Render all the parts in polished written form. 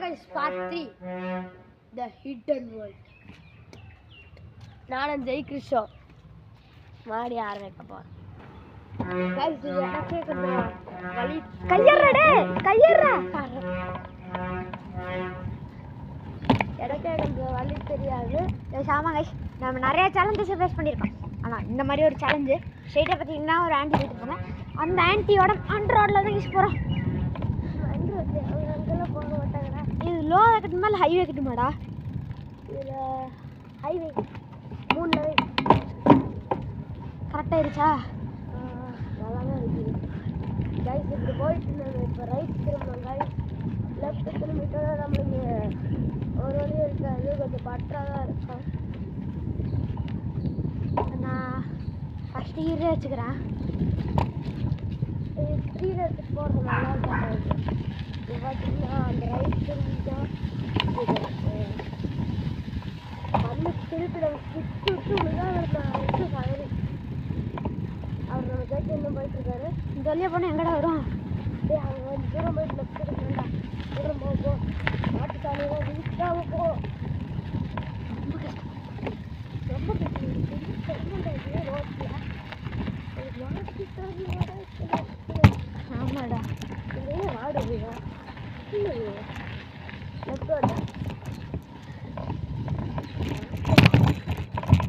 guys, part 3, the hidden world. நான் ஜெய் கிருஷ்ணா மாடி ஆரம்பிக்க போறேன். guys, இது எனக்கு கொஞ்சம் வலி கையறடே கையறா எனக்கே கொஞ்சம் வலி தெரியாது. ஆமாம் கைஸ், நம்ம நிறைய சேலஞ்சஸ் ஃபேஸ் பண்ணியிருக்கோம். ஆனால் இந்த மாதிரி ஒரு சேலஞ்சு ஸ்ட்ரெயிட்டாக பார்த்தீங்கன்னா ஒரு ஆண்டி போயிட்டுருப்பாங்க. அந்த ஆண்டியோட அண்டர் ரோடில் தான் யூஸ் போகிறோம். அங்கெல்லாம் போக மாட்டாங்கடா. இது லோ கட்டுமா இல்லை ஹைவே கட்டுமாடா? இதில் ஹைவே 3 லெவல் கரெக்டாகிருச்சா? நல்லா தான் இருக்குது கைஸ். இப்படி போயிட்டு நம்ம இப்போ ரைட் திரும்பணும் கைஸ். லெஃப்ட் திரும்பிட்டோன்னா நம்மளுக்கு ஒரு வழியும் இருக்காது, கொஞ்சம் பற்றாக தான் இருக்கும். நான் ஃபஸ்ட்டு ஹீரோ வச்சுக்கிறேன். இது 3 இடத்துக்கு போகிறது நல்லா இருக்காது. இது பார்த்தீங்கன்னா அந்த ரைட் திரும்பிட்டோம் மண்ணு திருப்பி நம்ம விட்டு விட்டு விழுதான் விட்டு சாயரி. அவர் நம்ம கேட்டு இன்னும் போயிட்டுருக்காரு. இந்த வழியாக போனால் எங்கடா வரும்? அங்கே வந்து தூரம் போயிட்டு லெஃப்ட் எடுக்கணும்டா. தூரம் போ மாட்டு சாலையெல்லாம் வீட்டாக போ. ரொம்ப கஷ்டம், ரொம்ப கஷ்டம். ரோட்டில் ஆமாடா, இதே ஆடுறியா லெஃப்ட் வாடா.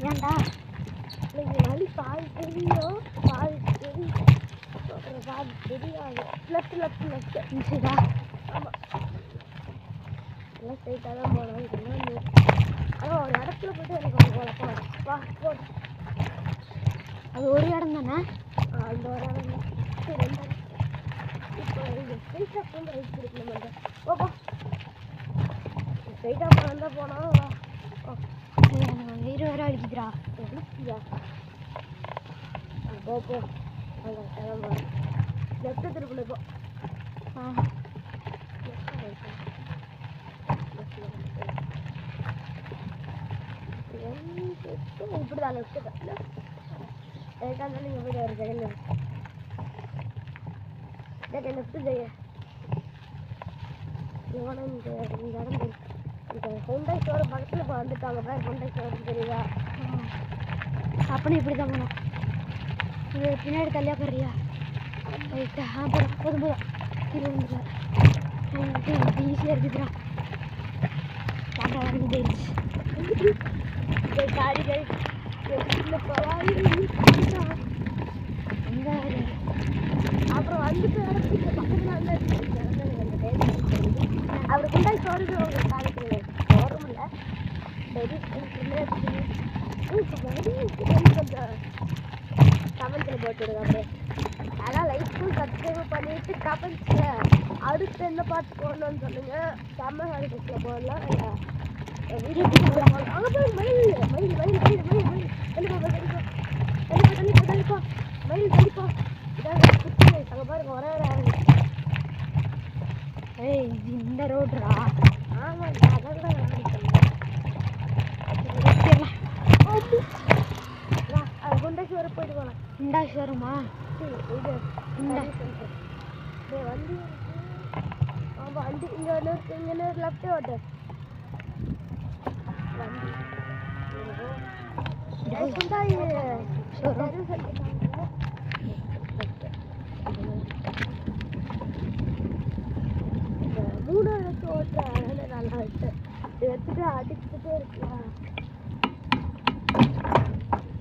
ஏன்டா இன்னைக்கு வழி பாதி தெரியும், பாதி தெரியும், பாதி தெரியாது. லெஃப்ட் லெஃப்ட் லெஃப்ட் இருந்துச்சுதா? ஆமாம், எல்லாம் ஸ்ட்ரைட்டாக தான் போகணும். ஆனால் ஒரு இடத்துல போய்ட்டு எனக்கு ஒரு குழப்பம் வரும். வா போ. அது ஒரு இடம் தானே? அந்த ஒரு இடம் தான். சரி, 2 இடம். இப்போ இங்கே ஸ்ட்ரைட்டாக போய் ரைட் பிடிக்கணும். மாட்டேன் ஓப்பா, ஸ்ட்ரைட்டாக போனால் தான் போனால் வா. எனக்கு வயிறு வேறு அடிக்குதுடா. அடிக்குதா? போ போ, அங்கே கிளம்ப. லெஃப்ட்டு திருப்பில் போ. இப்படி தான் லெஃப்ட்டு தான். ரைட்டாக இருந்தாலும் நீங்கள் போய்ட்டு ஒரு செகண்ட் லெஃப்ட்டு செய்ய. இவனை இந்த இடம் இந்த ஹோண்டா ஸ்டோர் பக்கத்தில் இப்போ வந்துட்டாங்க. பேர் ஹோண்டா ஸ்டோர் தெரியுதா? அப்படி இப்படி தான் போனோம். இது பின்னாடி தள்ளியா போடுறியா? ரைட்டா? போதும் போதும் போதும். கீழே வந்துடுறேன். ஈஸியாக இருக்குதுடா. கேமரா வரைக்கும் போயிடுச்சு. சாரி கை அப்புறம் வந்துட்டு இடத்துக்கு பக்கத்தில் வந்து அவர் குண்டாய் ஸ்டோருக்கு உங்களுக்கு காமிக்கிறேன். ஸ்டோரும் இல்லை, கொஞ்சம் கமெண்ட்ஸில் போட்டுவிடுங்க. அப்படியே ஆனால் லைக்கும் சப்ஸ்கிரைப் பண்ணிவிட்டு கமெண்ட்ஸில் அடுத்து என்ன பாட்டு போடணும்னு சொல்லுங்கள். செம்ம ஹாலிடேஸில் போடலாம் இல்லை வீடியோ போடலாம். அங்கே போய் மயில் மயில் மயில் மயில் மயில் மயில் தெளிப்பா தெளிப்பா தெளிப்பா தெளிப்பா மயில் தெளிப்பா. இதான் அங்கே பாருங்க ஒரே ஒரு ஏய் இந்த ரோடுரா? ஆமாம், அதான் கூட அது குண்டாஸ்வரம் போயிட்டு போகலாம். குண்டாஸ்வரமா? இது வண்டி ஆமாம், வண்டி இங்கே ஒன்று இருக்கு. இங்கே லெஃப்ட் ஓட்டு வண்டி குண்டாய் சொல்லிட்டாங்க. மூணாவது ஓட்டுற நல்லா இருக்கு. எடுத்துட்டு அடிச்சுட்டே இருக்கியா?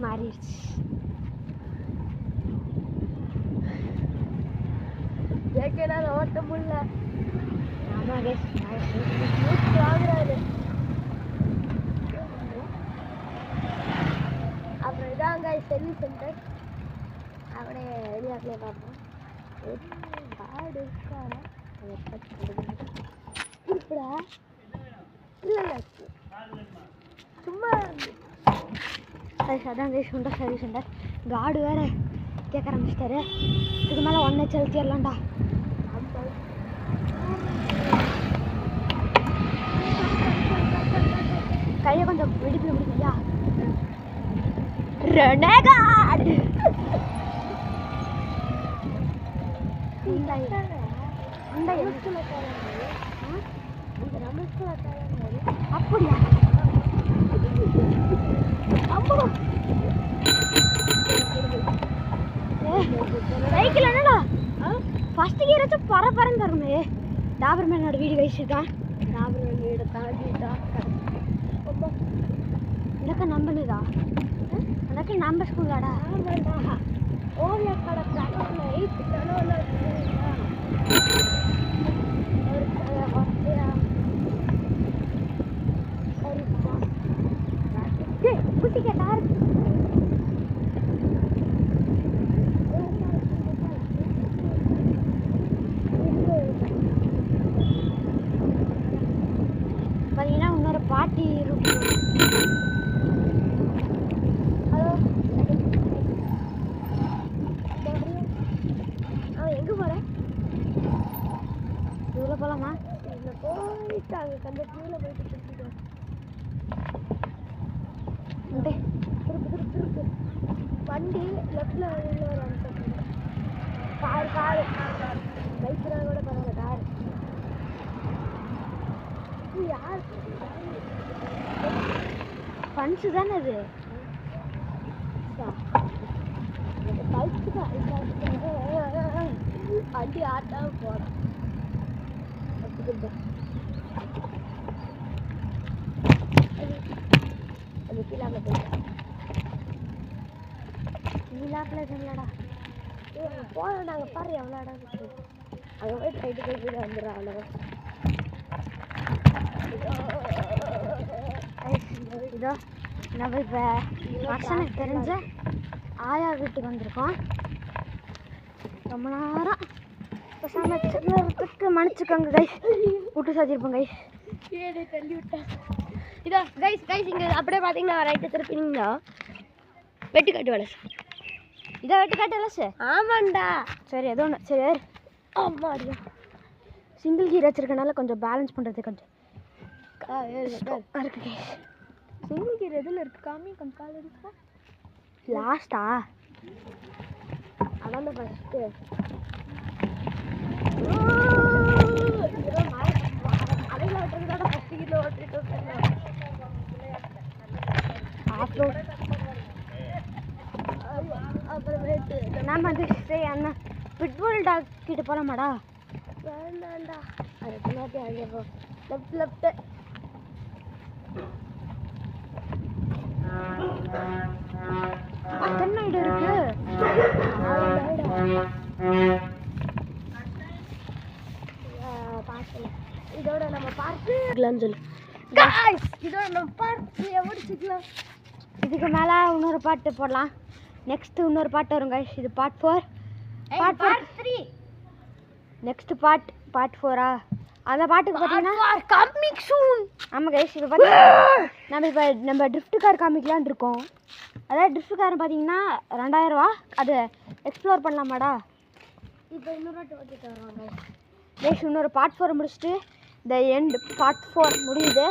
மாறிடுச்சு. கேட்கலாம் ஓட்ட முடியல. ஆமாம் கேஸ் வாங்குறாரு. அப்புறம் இதாங்க சர்வீஸ் சென்டர். அப்படியே வெளியாட்டிலே பார்ப்போம். காடு இருக்காரா? இப்படா இல்லை சும்மா அதான் கைஸ் உண்டா சர்வீஸ் சென்டர். காடு வேறு கேட்க ஆரம்பிச்சிட்டாரு. இதுக்கு மேலே 1 ஹெச் அழுத்திடலாம்டா. கையை கொஞ்சம் வெடிப்பில் முடிக்கலையா? ரெனகாட் இந்த தருமே டாபர்மேனோட வீடு வச்சுருக்கான். டாபர்மேன் வீடு தாண்டிட்டா எனக்கு நம்பினதா எனக்கு நம்ம ஸ்கூலாடா. ஆமாண்டா ஓவிய கடை கடவுளை கடவுளை குட்டி கேட்டார். பார்த்தீங்கன்னா இன்னொரு பாட்டி இருக்கு. அவன் எங்கே போகிறேன்? இவ்வளோ போகலாமா? இதில் போயிட்டாங்க அந்த கீழே போயிட்டு திருப்பிட்டோம். திருப்பு வண்டி லெஃப்டில் வராங்க. காரு பைக்னா கூட பரவாயில்ல. காரு யார் பஞ்சு தானே அது? பைக்கு தான் வண்டி ஆட்டா போகிறோம். அது கீழாப்பில் போயிட்டா. கீழாப்பில் இல்லைடா போகிறோம். நாங்கள் பாரு எவ்வளோ இடம் இருக்குது. அங்கே போய் ரைட்டு போய் கூட வந்துடுறோம். அவ்வளோ இதோ நம்ம இப்போ பர்சனுக்கு தெரிஞ்ச ஆயா வீட்டுக்கு வந்திருக்கோம். ரொம்ப நேரம் இப்போ சமைச்சதுக்கு மன்னிச்சுக்கோங்க கைஸ். விட்டு சாச்சிருப்போம் கைஸ். ஏழை தள்ளி விட்டேன். இதோ கைஸ் இங்கே அப்படியே பார்த்தீங்கன்னா ரைட்டு திருப்பினீங்கன்னா வெட்டுக்காட்டு வேலை சார். இதோ வெட்டுக்காட்டு வேலை சார். ஆமாண்டா. சரி ஏதோ ஒன்று சரி. ஆமாம் அடியா சிங்கிள் கீர் வச்சுருக்கனால கொஞ்சம் பேலன்ஸ் பண்ணுறது கொஞ்சம் இருக்கு கைஸ். சிங்கிள் கீர் எதில் இருக்குது? காமி கொஞ்சம் கால் இருக்கா லாஸ்ட்டா? அதான் தான் ஃபஸ்ட்டு. அதையில் ஓட்டுறதோட ஃபஸ்ட்டு கீரில் ஓட்டிட்டு அப்புறம் அப்புறமேட்டு நம்ம வந்து சரி அண்ணா பிட்புல் டாக் கிட்ட போகலாமாடா? வேண்டாண்டா அது பின்னாடி அங்கே போ. லெஃப்ட்டு அத்தனை இடம் இருக்கு. இதோட நம்ம பார்க்கலாம் சொல்லு. இதோட நம்ம பார்த்து முடிச்சுக்கலாம். இதுக்கு மேலே இன்னொரு பாட்டு போடலாம். நெக்ஸ்ட்டு இன்னொரு பாட்டு வரும் கைஸ். இது பார்ட் 4. பார்ட் 3 நெக்ஸ்ட் பார்ட் 4ஆ? அந்த பாட்டுக்கு பார்த்தீங்கன்னா கம்மிங் சூன். ஆமாம் கைஸ் இப்போ பார்த்தீங்கன்னா நம்ம ட்ரிஃப்ட் கார் காமிக்கலான்னு இருக்கோம். அதாவது ட்ரிஃப்ட் கார் பார்த்தீங்கன்னா 2000 ரூபா. அது எக்ஸ்ப்ளோர் பண்ணலாமாடா? இப்போ இன்னொரு வாட்டி ஓட்டிட்டு வருவாங்க கைஸ். இன்னொரு பார்ட் 4 முடிச்சுட்டு இந்த எண்ட் பார்ட் 4 முடியுது.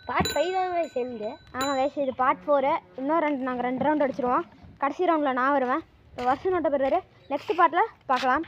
பார்ட் 5 தான் கைஸ் எண்டு. ஆமாம் கைஸ் இது பார்ட் 4. இன்னும் நாங்கள் 2 ரவுண்ட் அடிச்சிருவோம். கடைசி ரவுண்டில் நான் வருவேன். இப்போ வருஷம் நோட்ட பெறுவார். நெக்ஸ்ட் பார்ட்டில் பார்க்கலாம்.